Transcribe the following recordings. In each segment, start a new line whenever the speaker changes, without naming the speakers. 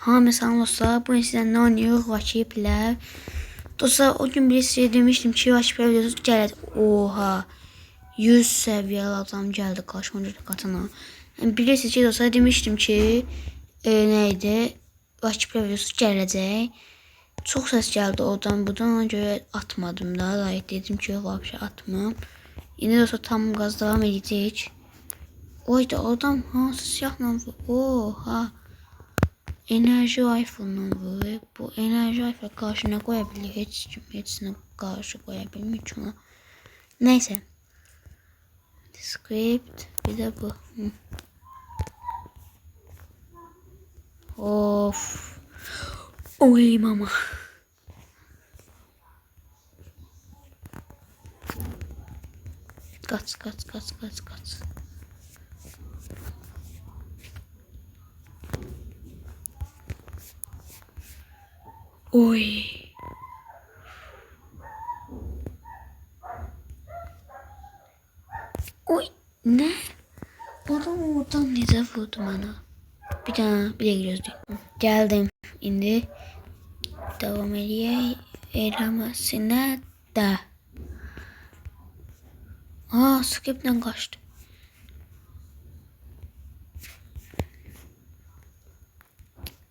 Hamı sanırsa bu sizden ne oynuyor? Vakip ile. Dostlar o gün bir size demiştim ki vakip ile videosu gəldi. Oha. 100 seviyeli adam geldi karşıma katına. Yani bilirsiniz ki dostlar demiştim ki neydi? Vakip ile videosu gələcək. Çok ses geldi oradan buradan, ona göre atmadım da. Layık dedim ki yok bir şey atmam. Yine dostlar tam gaz devam edecek. Oyda adam hansı silahla oha. Enerji iPhone'dan vurur. Bu enerji iPhone karşına koyabilir. Hiç kim hepsine karşı koyabilmiyor çünkü. Neyse. Script bir de bu. Of. Oy mama. Kaç. Oy. Oy. Ne? Adam oradan nece vurdu bana? Bir tane bile gözlük. Geldim. İndi. Devam edeyim. Eylemesine de. Aa, skipten kaçtı.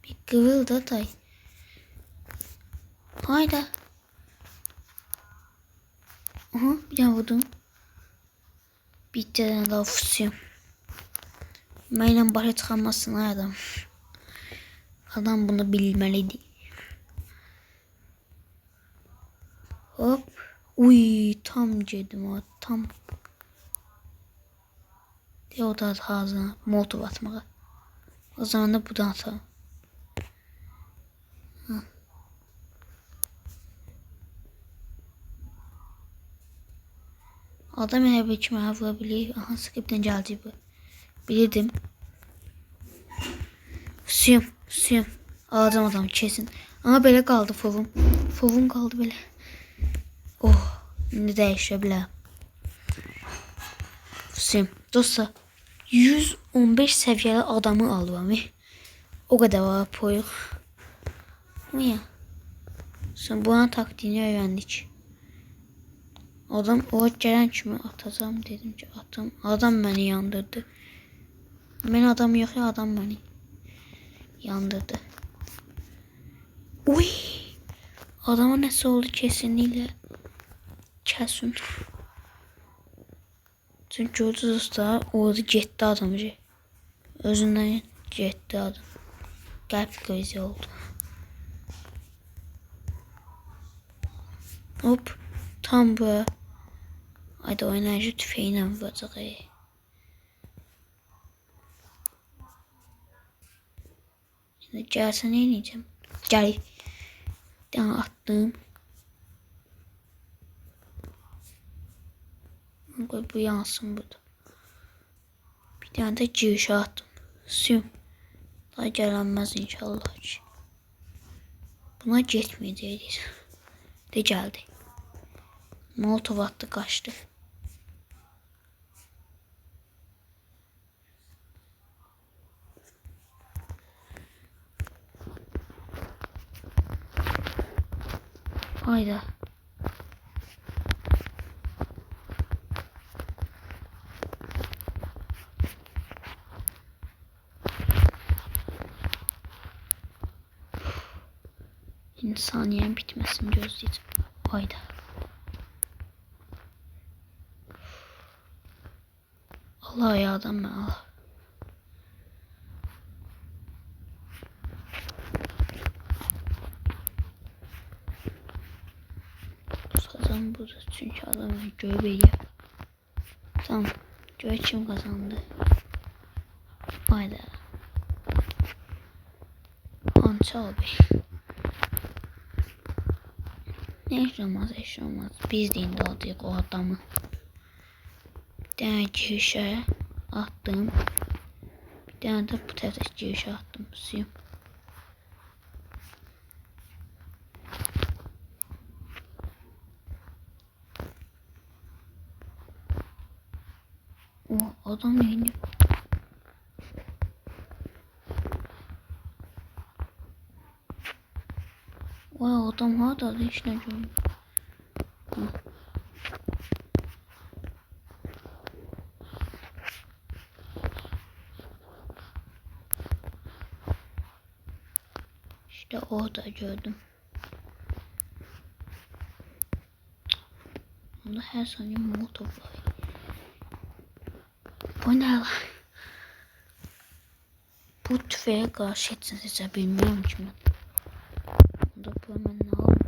Bir kıvıldı tay. Hayda. Aha, bir tane vurdum. Bir tane daha fısıyorum. Benimle başa çıkamazsın adam. Adam bunu bilmeliydi. Hop. Uy, tam cedim o tam. De o da ağzına molotov atmağa. O zaman da bu da atalım. Adam elə bir kimi vurabilir. Aha, skipten gəldi bu. Bilirdim. Suyum. Alacağım adamı kesin. Ama belə qaldı fovum. Fovum qaldı belə. Oh, indi dəyişə bilər. Suyum. Dostlar, 115 seviyeli adamı alıyorum. O kadar var poyuq. Niye? Sen buna taktiğini öğrendik. Adam o gelen kimi atacağım dedim ki atım. Adam beni yandırdı. Ben adam yok ya, adam beni yandırdı. Uy! Adama nasıl oldu kesinlikle. Kesin. Çünkü orada orada getdi adamı. Özünden getdi adam. Kalp krizi oldu. Hop. Tam bu. Haydi o enerji tüfeğiyle vuracaq. Şimdi gəlsə ne edeceğim? Gəl. Bir tane attım. Koy bu yansın burada. Bir tane de girişe attım. Suyum. Daha gələnməz inşallah ki. Buna getməyəcəyik. De geldi. Molotov attı, kaçtı. Hayda. Saniyenin bitmesini gözleyeceğim. Hayda. Allah ya adam ben Allah. Kazan burada çünkü adam göğü veriyor. Tamam. Göğü kim kazandı? Hayda. Ança abi. Ne olmaz. Biz de indi aldık o adamı. Bir tane girişe attım. Bir tane de bu tarafta girişe attım. Suyum. O adam indi. Vay adam hardadır heç nə görmür. İşte orada gördüm. Onda her saniye motor var. Bu ne lan? Bu tüfeğe karşı etse bilmiyorum ki ben. Onda bu hemen ne alayım?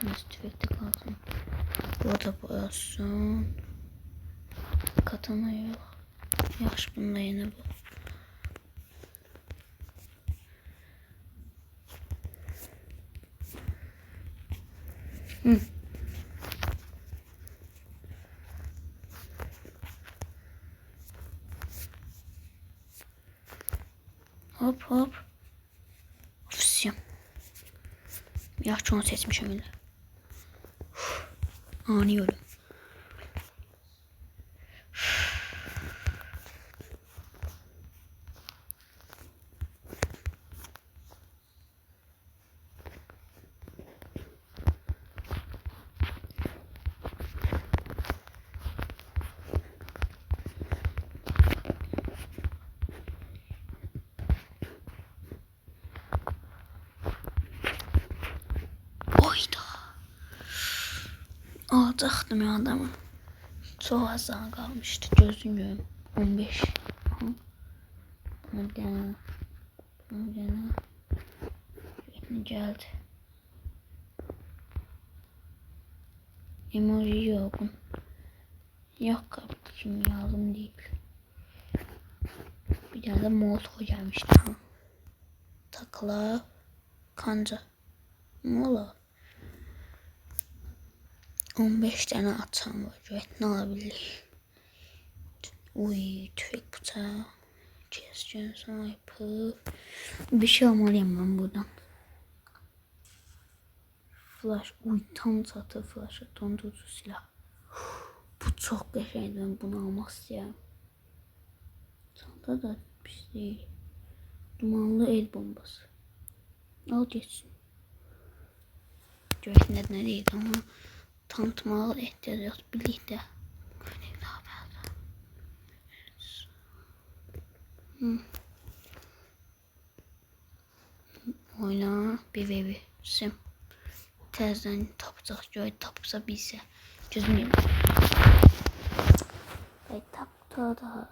Nasıl tüfekte kalsın? Burada boyasın. Katana yok. Yaş bunda yine bu. Hop hop. Ofisiyim. Yaşlı onu seçmişim öyle. Ani ölüm. Oyda. Alacaktım ya adamı. Çok az daha kalmıştı. Gözüm görüm. 15. Buna bir tane. Buna bir tane. Şimdi geldi. Emoji yok. Yok kapı kimyalım değil. Bir tane de molotov gelmişti. Takla. Kanca. Mola. 15 tane atam var. Evet ne olabilir? Uy tüfek bıçağı. Keskin sniper. Bir şey almalıyım ben buradan. Flash. Uy tam çatı flash. Dondurucu silah. Bu çok qəşəngdir. Ben bunu almak istiyorum. Çanta da pis değil. Dumanlı el bombası. Al geçsin. Görüşün ne değil ama tanıtmağa ehtiyac yok birlikte. Oyna bir ve bir sim. Təzdən tapacaq, göy tapsa bilsə. Gözüm yemiş. Ay tapda da.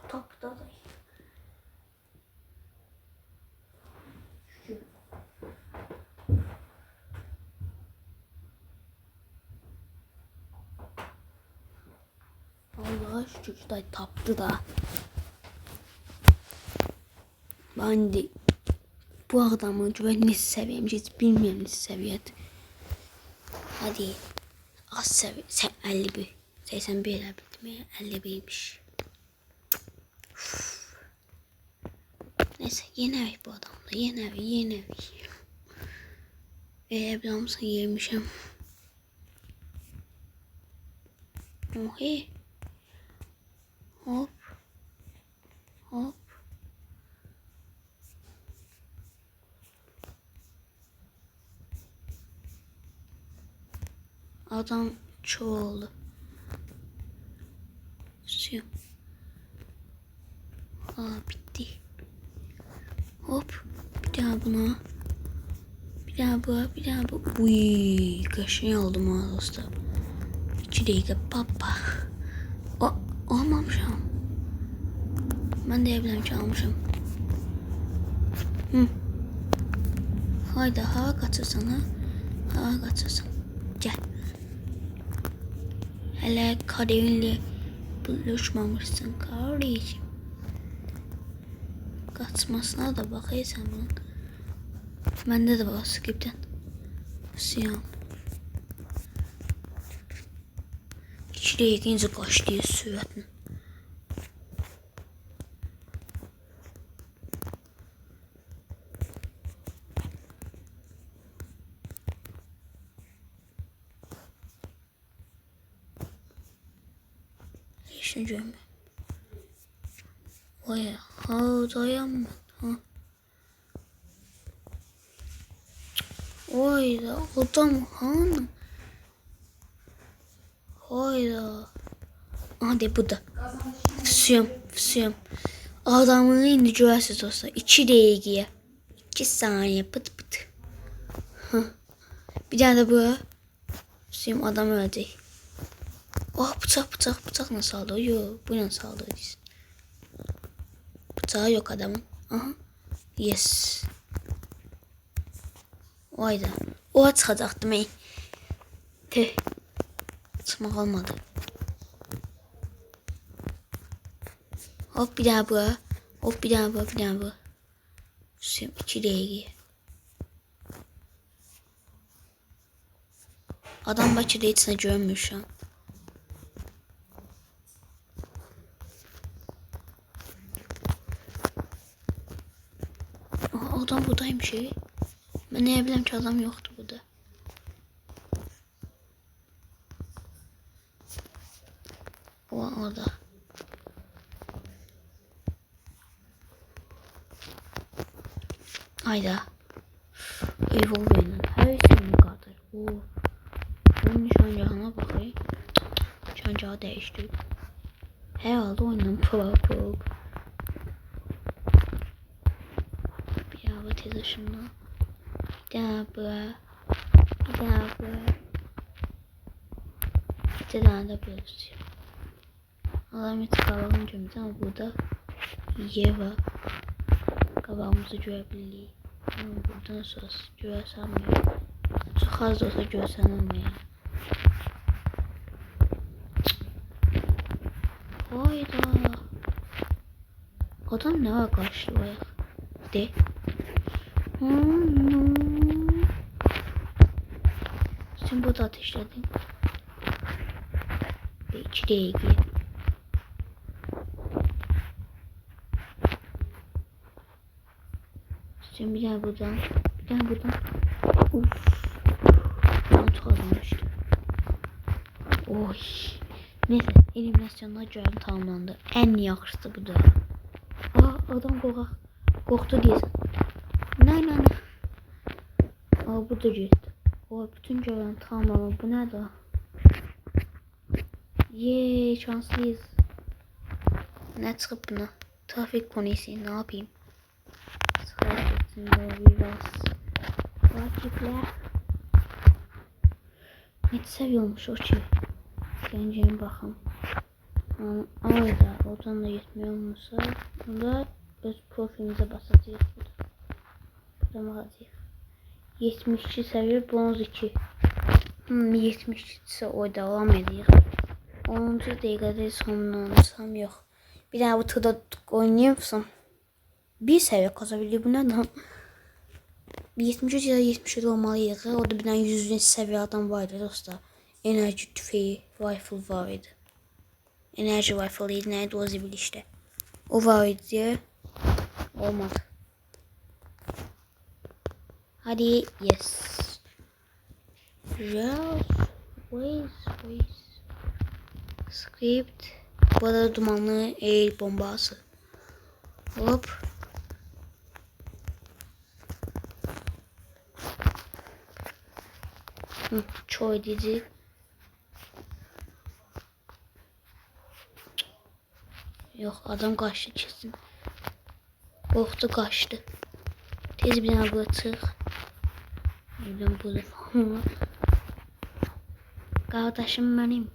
Tapda da. Allah'a şükür da tapdı da. Ben de bu adamın güvenli seviyemiz hiç bilmeyen seviyet. Hadi az seviye 51 81 bildim 51'miş. Neyse yenerik bu adamla yenerik. Ablamsa yemişim. Ohi. Hop. Hop. Adam çoğaldı. Şu. Bitti. Hop. Bir daha buna. Bir daha bu. Bir daha bu. Uy, kaşığı aldım ha dostum. 2 dakika papa. Almamışım. Ben de evlen çalmışım. Hayda ha kaçırsan ha. Ha kaçırsan. Gel. Hele kadevinle buluşmamışsın kardeşim. Kaçmasına da bakaysan bunun. Bende de var skipten. Siyan. İçine yetince kaçtığı süratini. Şimdi mi? Vay ha dayanma ha. Hayda adam han. Hayda. Hadi bu da. Füsüyorum. Adamını indi görəsiz olsa 2 dəqiqəyə 2 saniyə pıt pıt. Bir tane de bu. Füsüyorum adam ölecek. Oh bıçak nasıl aldı? Yok bu nasıl aldı? Bıçağı yok adamın. Aha. Yes. Hayda. O çıkacaktım ey. Tüh. Çıkmak olmadı. Hop bir daha bu. Hop bir daha bu. Füsüyorum 2 dəqiqəyə. Adam Bakı'da içine görmüyor şu an. Aa, adam buradaymış ya. Ben ne bileyim ki adam yoktu burada. O orada. Hayda. Evil benim. Her şey mi kadar? Oo. Bunun nişancağına bakayım. Nişancağı değişti. Herhalde oyundan pul. Bir hava tez ışığında. Bir daha bu. Bir tane de böyle tutuyor. Alamet kalalım cümle ama burada Yeva kabağımızı görebiliriz. Ama buradan sonra görsənmiyor. Çok az da olsa görsənmiyor. Hayda. Adam ne var karşılıyor? De. Sen burada ateşledin. 2 dəqiqə. Sen bir tane buradan. Uf. Ben kazanmıştım. Oy. Neyse eliminasyonlar görevim tamamlandı. En yaxşısı bu da. Aa adam korktu diyesin. Ne. Aa bu da gitti. O bütün görevim tamamlandı. Bu ne da? Yeee şanslıyız. Ne çıkıp buna? Trafik polisi ne yapayım? Biraz takipler. Ne seviyormuş o şey. Geleceğim bakalım. Ayda oradan da yetmiyormuşsa burada öz profilimize basacağız. Burada bakacağız. 72 seviye bronz 2. 72 ise o devam ediyor. 10. dakikada sonlanırsam yok. Bir daha bu turda oynayayım mısın? Bir seviye kazabiliyor bu neden? 73 ya da 77 olmalıydı. Orada bir tane 100. seviye adam vardı dostlar. Enerji tüfeği rifle vardı. Enerji rifle'ıydı neydi o zibil işte. O vardı diye. Olmadı. Hadi yes. Race. Script. Bu arada dumanlı el bombası. Hop. Çoğu dizi. Yok adam kaçtı kesin. Korktu kaçtı. Tez bir tane bıraktık. Buradan burada falan var. Kardeşim benim.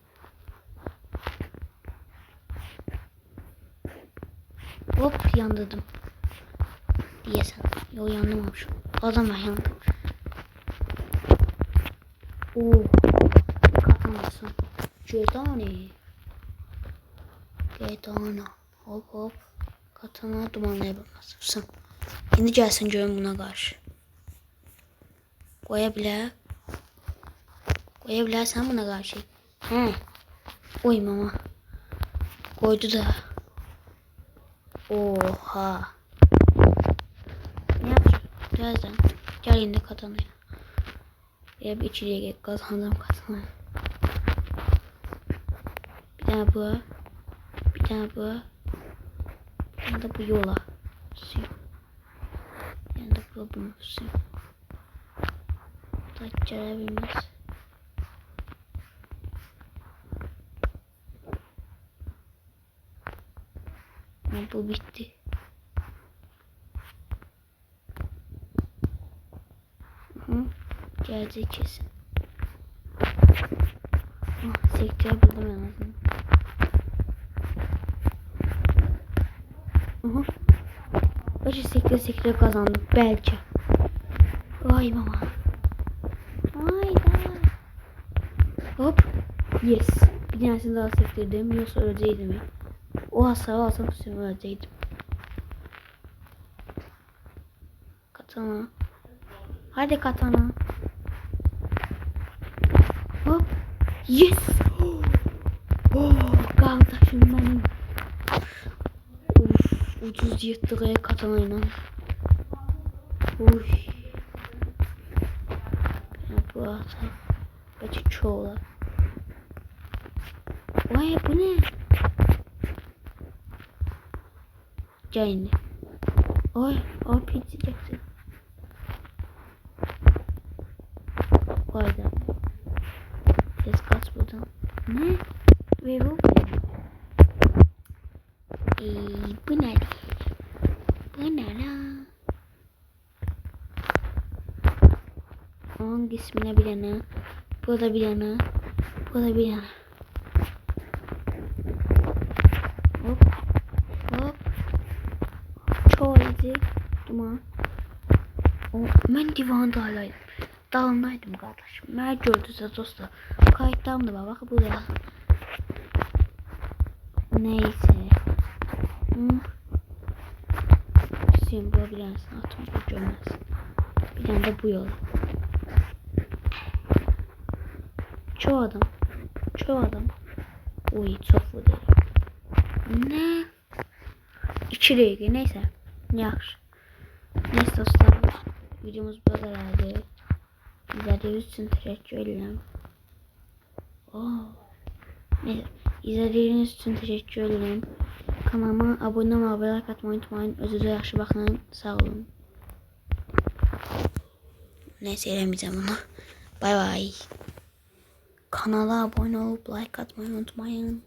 Hop yandırdım. Diyesen. Yo yandırmamışım. Adama yandım. Oo. Katlamasın. Ceytana. Hop. Katana dumanlaya bakmasın. Şimdi gelsin görün buna karşı. Koyabilirsen buna karşı. Oy mama. Koydu da. Oha. Ne yapacağım? Birazdan. Gel yine katanaya. Ya bir içeriye gel kazandım katanaya. Bir tane bu. Bir tane de bu yola. Bir tane de bu bunu. Gələ bilməz. Bu bitti. Gelecek kesin. Sektirebildim en azından. Başı sekre kazandım belki. Vay baba. Vay da. Hop. Yes. Bir tanesini daha sektirdim. Yoksa öleceğim ya. O hasarı alsam üstüme öleceğim. Katana. Hadi katana. Hop. Yes. Oh, kardeşim benim. Of, ucuz yırttığı katanayla. Oy. Bu atak. Bence çoğula. Vay bu ne? Gel indi. Oy, o pizza çekti. Vay da. Ses kaç buradan. Ne? Ve bu? Bu ne? Bu ne la? Onun ismine bilene. Bu da bilene. Bu da bilene. Hop. Hop. Çoğu izi. Duman. Ben divanda halaydım. Dalındaydım kardeşim. Mən gördünüz dostlar. Kayıtlarım da var. Bak burada. Neyse. Sen bulabilirsin. Atımı görmezsin. Bir tane de bu yol. Çoğu adam. Çoğu adam. Oy çok vuruyor. Ne? 2 dakika neyse. Yaxşı. Neyse dostlar. Videomuz bu kadardı. İzlediğiniz için teşekkür ederim. Neyse. İzlediğiniz için teşekkür ederim. Kanalıma abone olmayı ve like atmayı unutmayın. Özünüze yaxşı bakın. Sağ olun. Neyse eləmeyeceğim onu. Bay bay. Kanala abone olup like atmayı unutmayın.